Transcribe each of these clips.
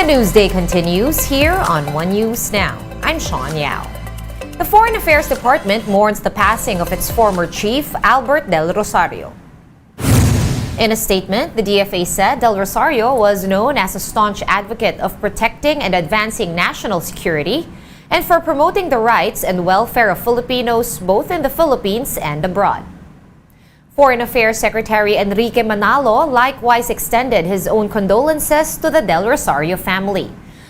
news day continues here on One News Now. I'm Sean Yao. The Foreign Affairs Department mourns the passing of its former chief, Albert Del Rosario. In a statement, the DFA said Del Rosario was known as a staunch advocate of protecting and advancing national security and for promoting the rights and welfare of Filipinos both in the Philippines and abroad. Foreign Affairs Secretary Enrique Manalo likewise extended his own condolences to the Del Rosario family.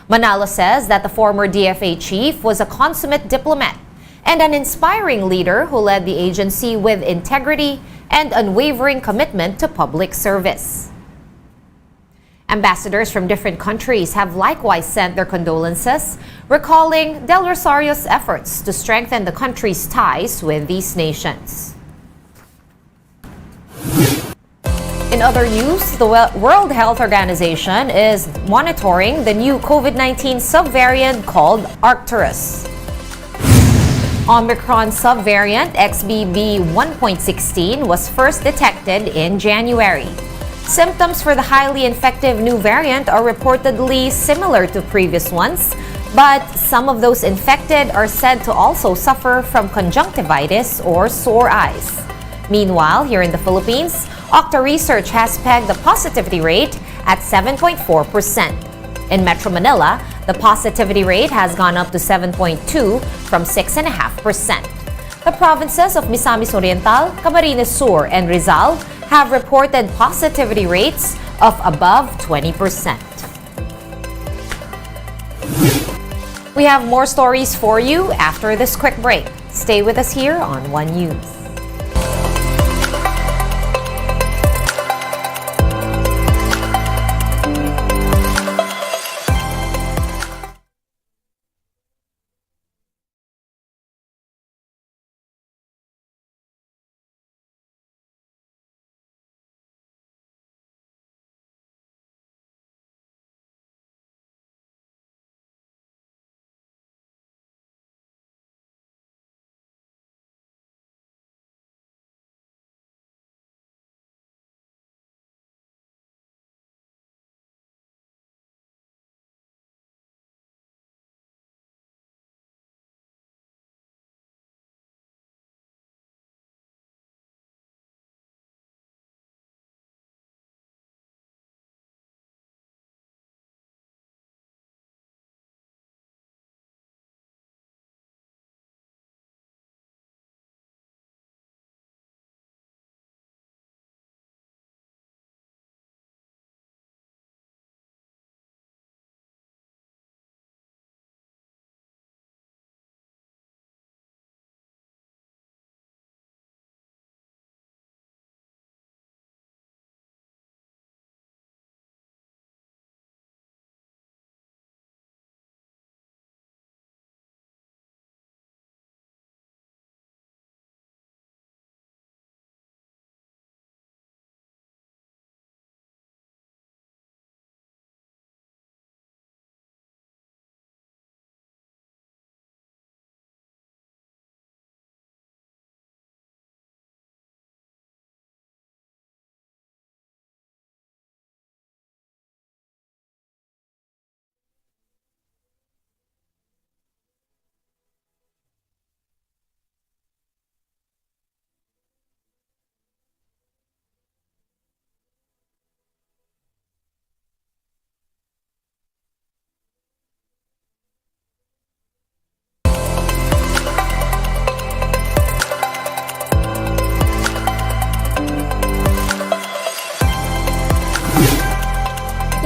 Manalo says that the former DFA chief was a consummate diplomat and an inspiring leader who led the agency with integrity and unwavering commitment to public service. Ambassadors from different countries have likewise sent their condolences, recalling Del Rosario's efforts to strengthen the country's ties with these nations. In other news, the World Health Organization is monitoring the new COVID-19 subvariant called Arcturus. Omicron subvariant XBB 1.16 was first detected in January. Symptoms for the highly infective new variant are reportedly similar to previous ones, but some of those infected are said to also suffer from conjunctivitis or sore eyes. Meanwhile, here in the Philippines, Octa Research has pegged the positivity rate at 7.4%. In Metro Manila, the positivity rate has gone up to 7.2 from 6.5%. The provinces of Misamis Oriental, Camarines Sur, and Rizal have reported positivity rates of above 20%. We have more stories for you after this quick break. Stay with us here on One News.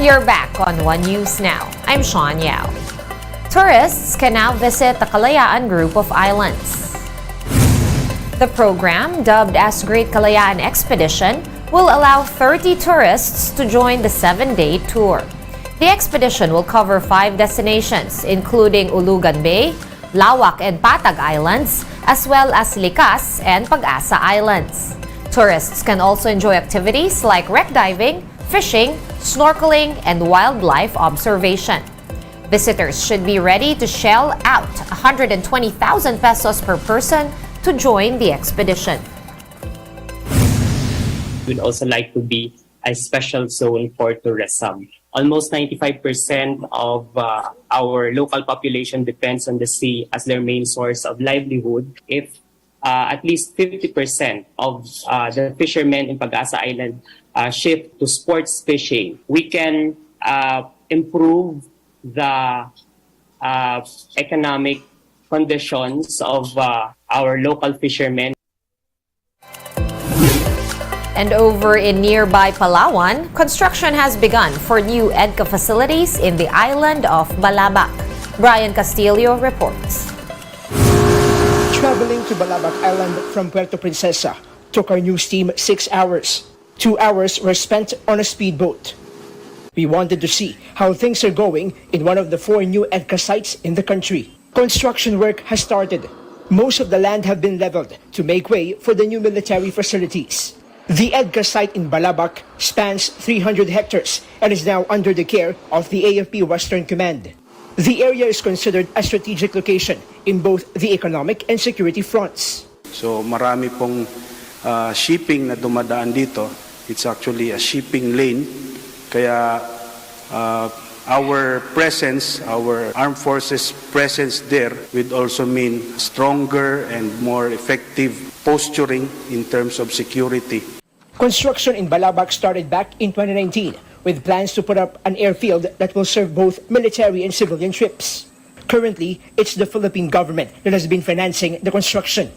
You're back on One News Now. I'm Sean Yao. Tourists can now visit the Kalayaan group of islands. The program, dubbed as Great Kalayaan Expedition, will allow 30 tourists to join the 7-day tour. The expedition will cover 5 destinations, including Ulugan Bay, Lawak and Patag Islands, as well as Likas and Pag-asa Islands. Tourists can also enjoy activities like wreck diving, fishing, snorkeling, and wildlife observation. Visitors should be ready to shell out 120,000 pesos per person to join the expedition. We'd also like to be a special zone for tourism. almost 95% of our local population depends on the sea as their main source of livelihood. If at least 50% of the fishermen in Pag-asa Island shift to sports fishing, we can improve the economic conditions of our local fishermen. And over in nearby Palawan, construction has begun for new EDCA facilities in the island of Balabac. Brian Castillo reports. Traveling to Balabac Island from Puerto Princesa took our news team 6 hours. 2 hours were spent on a speedboat. We wanted to see how things are going in one of the 4 new EDCA sites in the country. Construction work has started. Most of the land have been leveled to make way for the new military facilities. The EDCA site in Balabac spans 300 hectares and is now under the care of the AFP Western Command. The area is considered a strategic location in both the economic and security fronts. So marami pong shipping na dumadaan dito. It's actually a shipping lane. Kaya our presence, our armed forces presence there would also mean stronger and more effective posturing in terms of security. Construction in Balabac started back in 2019 with plans to put up an airfield that will serve both military and civilian trips. Currently, it's the Philippine government that has been financing the construction.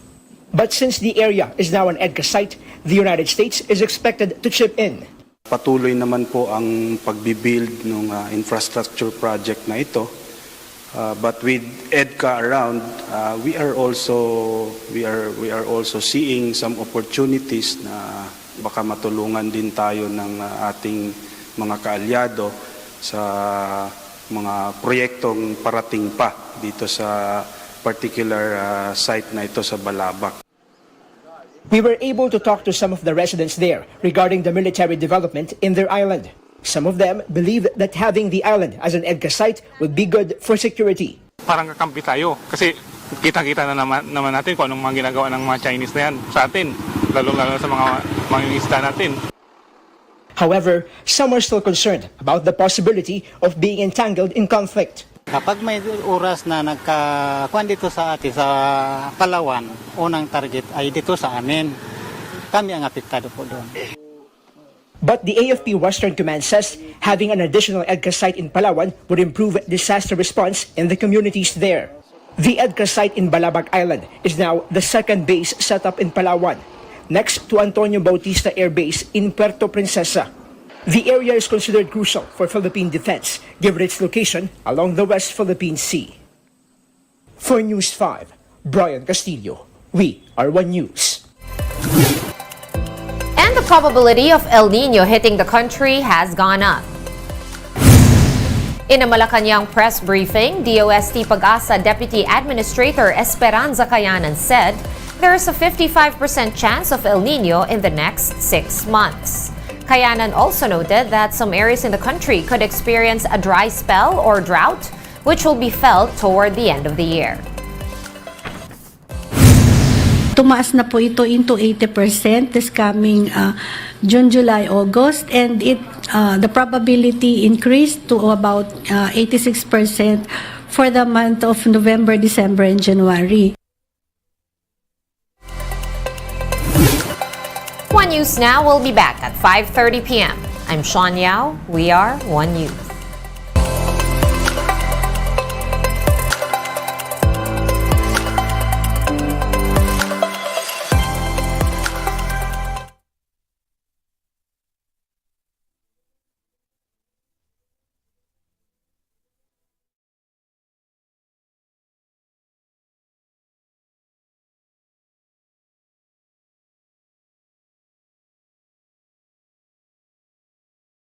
But since the area is now an EDCA site, the United States is expected to chip in. Patuloy naman po ang pagbibuild ng infrastructure project na ito. But with EDCA around, we are also seeing some opportunities na baka matulungan din tayo ng ating mga kaalyado sa mga proyektong parating pa dito sa particular site na ito sa Balabac. We were able to talk to some of the residents there regarding the military development in their island. Some of them believe that having the island as an EDCA site would be good for security. Parang kakampi tayo kasi kita-kita na naman natin kung anong mga ginagawa ng mga Chinese na yan sa atin, lalo-lalo sa mga isda natin. However, some are still concerned about the possibility of being entangled in conflict. Kapag may oras na nagkakuan dito sa atin sa Palawan, unang target ay dito sa amin. Kami ang apektado po doon. But the AFP Western Command says having an additional EDCA site in Palawan would improve disaster response in the communities there. The EDCA site in Balabac Island is now the second base set up in Palawan, next to Antonio Bautista Air Base in Puerto Princesa. The area is considered crucial for Philippine defense, given its location along the West Philippine Sea. For News 5, Brian Castillo. We are One News. And the probability of El Nino hitting the country has gone up. In a Malacanang press briefing, DOST Pag-asa Deputy Administrator Esperanza Cayanan said there is a 55% chance of El Nino in the next 6 months. Cayanan also noted that some areas in the country could experience a dry spell or drought, which will be felt toward the end of the year. Tumaas na po ito into 80% this coming June, July, August, and the probability increased to about 86% for the month of November, December, and January. One News Now will be back at 5:30 p.m. I'm Sean Yao. We are One News.